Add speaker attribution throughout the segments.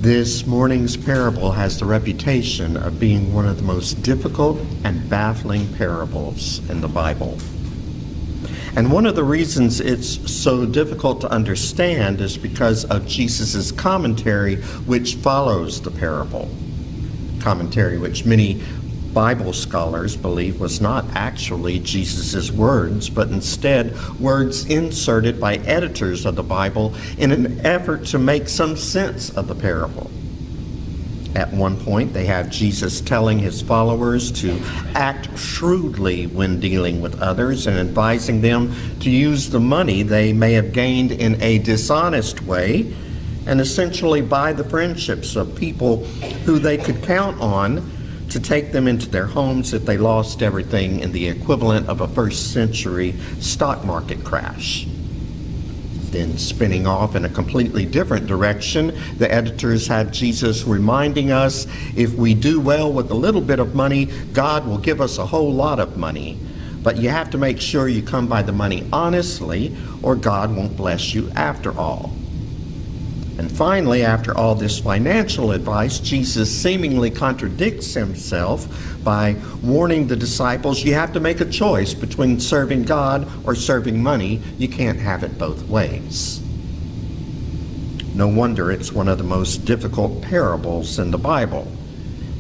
Speaker 1: This morning's parable has the reputation of being one of the most difficult and baffling parables in the Bible. And one of the reasons it's so difficult to understand is because of Jesus' commentary which follows the parable. Commentary which many Bible scholars believe was not actually Jesus' words, but instead words inserted by editors of the Bible in an effort to make some sense of the parable. At one point, they have Jesus telling his followers to act shrewdly when dealing with others and advising them to use the money they may have gained in a dishonest way and essentially buy the friendships of people who they could count on to take them into their homes if they lost everything in the equivalent of a first-century stock market crash. Then, spinning off in a completely different direction, the editors have Jesus reminding us, if we do well with a little bit of money, God will give us a whole lot of money. But you have to make sure you come by the money honestly, or God won't bless you after all. And finally, after all this financial advice, Jesus seemingly contradicts himself by warning the disciples, you have to make a choice between serving God or serving money. You can't have it both ways. No wonder it's one of the most difficult parables in the Bible.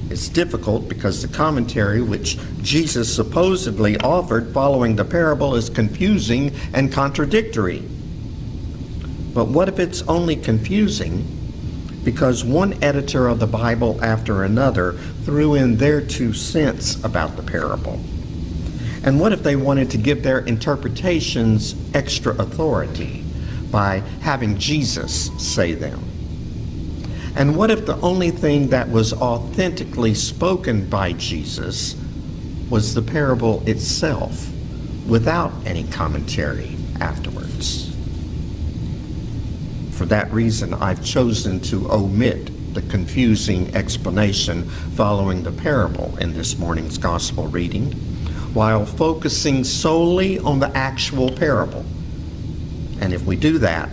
Speaker 1: It's difficult because the commentary which Jesus supposedly offered following the parable is confusing and contradictory. But what if it's only confusing because one editor of the Bible after another threw in their 2 cents about the parable? And what if they wanted to give their interpretations extra authority by having Jesus say them? And what if the only thing that was authentically spoken by Jesus was the parable itself, without any commentary afterwards? For that reason, I've chosen to omit the confusing explanation following the parable in this morning's gospel reading, while focusing solely on the actual parable. And if we do that,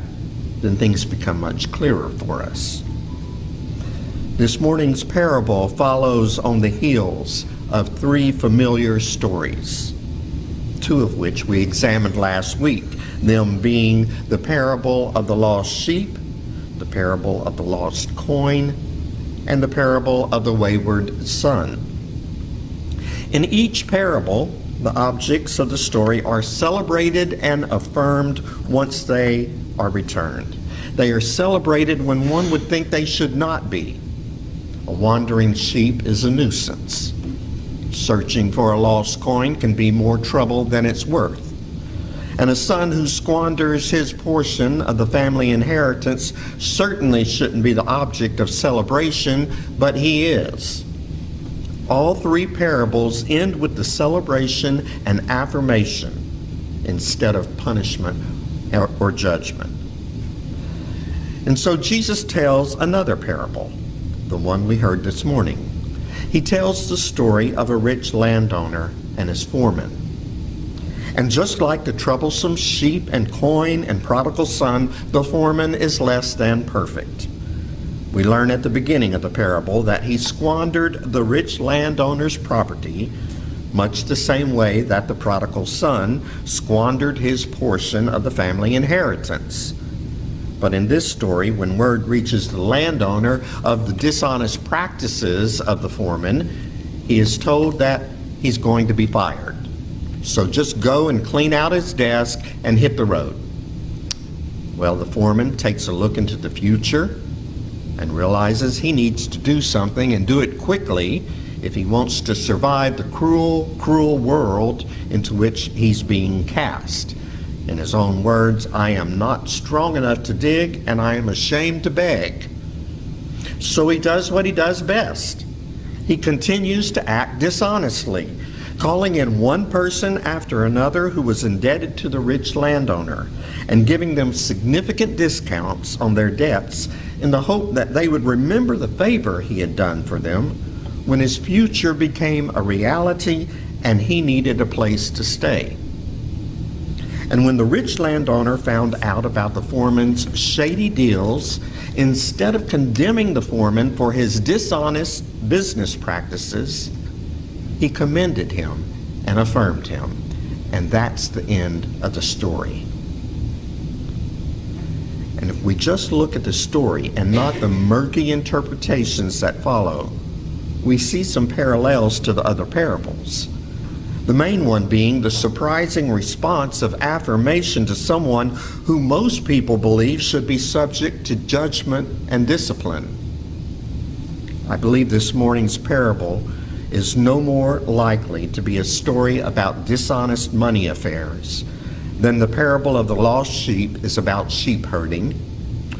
Speaker 1: then things become much clearer for us. This morning's parable follows on the heels of 3 familiar stories, 2 of which we examined last week, them being the parable of the lost sheep, the parable of the lost coin, and the parable of the wayward son. In each parable, the objects of the story are celebrated and affirmed once they are returned. They are celebrated when one would think they should not be. A wandering sheep is a nuisance. Searching for a lost coin can be more trouble than it's worth. And a son who squanders his portion of the family inheritance certainly shouldn't be the object of celebration, but he is. All 3 parables end with the celebration and affirmation instead of punishment or judgment. And so Jesus tells another parable, the one we heard this morning. He tells the story of a rich landowner and his foreman. And just like the troublesome sheep and coin and prodigal son, the foreman is less than perfect. We learn at the beginning of the parable that he squandered the rich landowner's property, much the same way that the prodigal son squandered his portion of the family inheritance. But in this story, when word reaches the landowner of the dishonest practices of the foreman, he is told that he's going to be fired. So just go and clean out his desk and hit the road. Well, the foreman takes a look into the future and realizes he needs to do something and do it quickly if he wants to survive the cruel, cruel world into which he's being cast. In his own words, I am not strong enough to dig and I am ashamed to beg. So he does what he does best. He continues to act dishonestly, calling in one person after another who was indebted to the rich landowner and giving them significant discounts on their debts in the hope that they would remember the favor he had done for them when his future became a reality and he needed a place to stay. And when the rich landowner found out about the foreman's shady deals, instead of condemning the foreman for his dishonest business practices, he commended him and affirmed him. And that's the end of the story. And if we just look at the story and not the murky interpretations that follow, we see some parallels to the other parables. The main one being the surprising response of affirmation to someone who most people believe should be subject to judgment and discipline. I believe this morning's parable is no more likely to be a story about dishonest money affairs than the parable of the lost sheep is about sheep herding,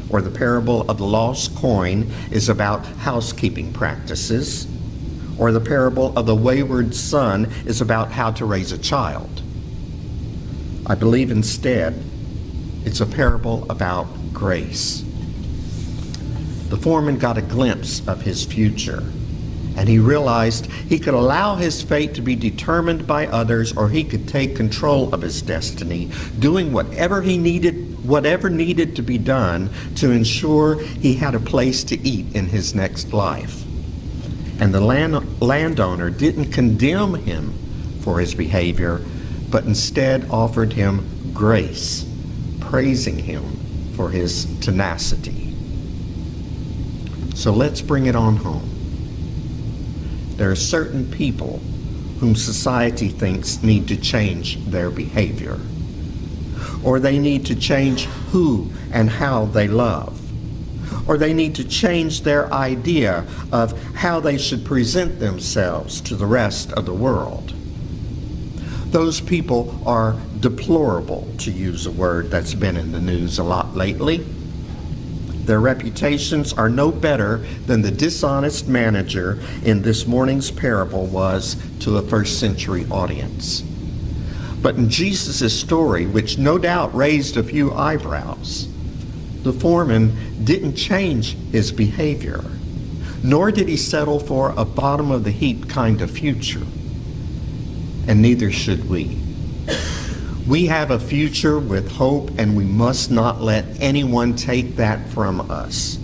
Speaker 1: or the parable of the lost coin is about housekeeping practices, or the parable of the wayward son is about how to raise a child. I believe instead it's a parable about grace. The foreman got a glimpse of his future, and he realized he could allow his fate to be determined by others, or he could take control of his destiny, doing whatever needed to be done to ensure he had a place to eat in his next life. And the landowner didn't condemn him for his behavior, but instead offered him grace, praising him for his tenacity. So let's bring it on home. There are certain people whom society thinks need to change their behavior, or they need to change who and how they love, or they need to change their idea of how they should present themselves to the rest of the world. Those people are deplorable, to use a word that's been in the news a lot lately. Their reputations are no better than the dishonest manager in this morning's parable was to a first century audience. But in Jesus' story, which no doubt raised a few eyebrows, the foreman didn't change his behavior, nor did he settle for a bottom-of-the-heap kind of future. And neither should we. We have a future with hope, and we must not let anyone take that from us.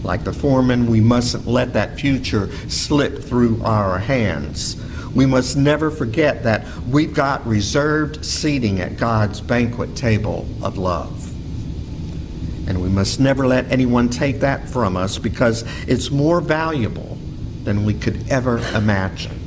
Speaker 1: Like the foreman, we mustn't let that future slip through our hands. We must never forget that we've got reserved seating at God's banquet table of love. And we must never let anyone take that from us, because it's more valuable than we could ever imagine.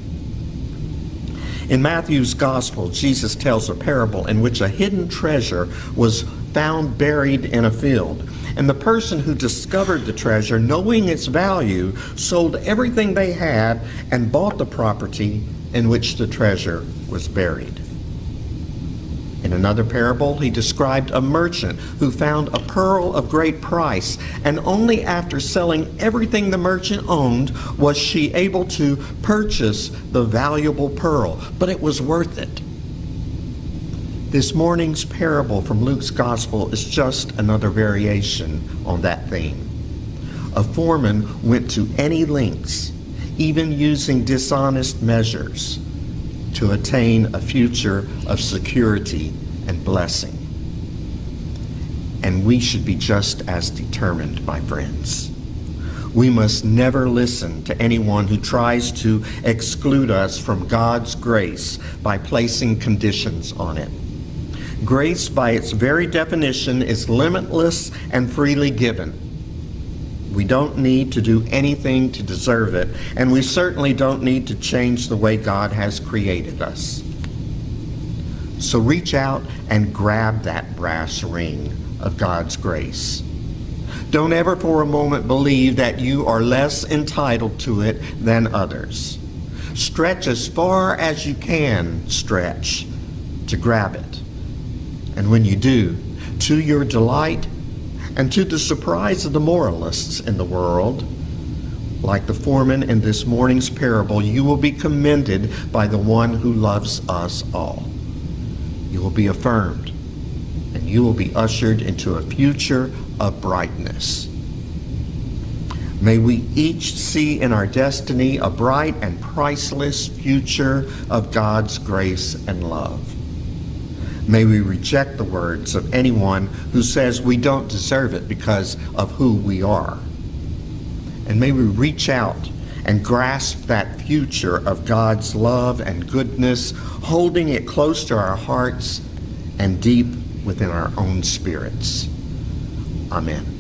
Speaker 1: In Matthew's Gospel, Jesus tells a parable in which a hidden treasure was found buried in a field. And the person who discovered the treasure, knowing its value, sold everything they had and bought the property in which the treasure was buried. In another parable, he described a merchant who found a pearl of great price, and only after selling everything the merchant owned was she able to purchase the valuable pearl, but it was worth it. This morning's parable from Luke's Gospel is just another variation on that theme. A foreman went to any lengths, even using dishonest measures, to attain a future of security and blessing. And we should be just as determined, my friends. We must never listen to anyone who tries to exclude us from God's grace by placing conditions on it. Grace, by its very definition, is limitless and freely given. We don't need to do anything to deserve it, and we certainly don't need to change the way God has created us. So reach out and grab that brass ring of God's grace. Don't ever for a moment believe that you are less entitled to it than others. Stretch as far as you can stretch to grab it. And when you do, to your delight and to the surprise of the moralists in the world, like the foreman in this morning's parable, you will be commended by the one who loves us all. You will be affirmed, and you will be ushered into a future of brightness. May we each see in our destiny a bright and priceless future of God's grace and love. May we reject the words of anyone who says we don't deserve it because of who we are. And may we reach out and grasp that future of God's love and goodness, holding it close to our hearts and deep within our own spirits. Amen.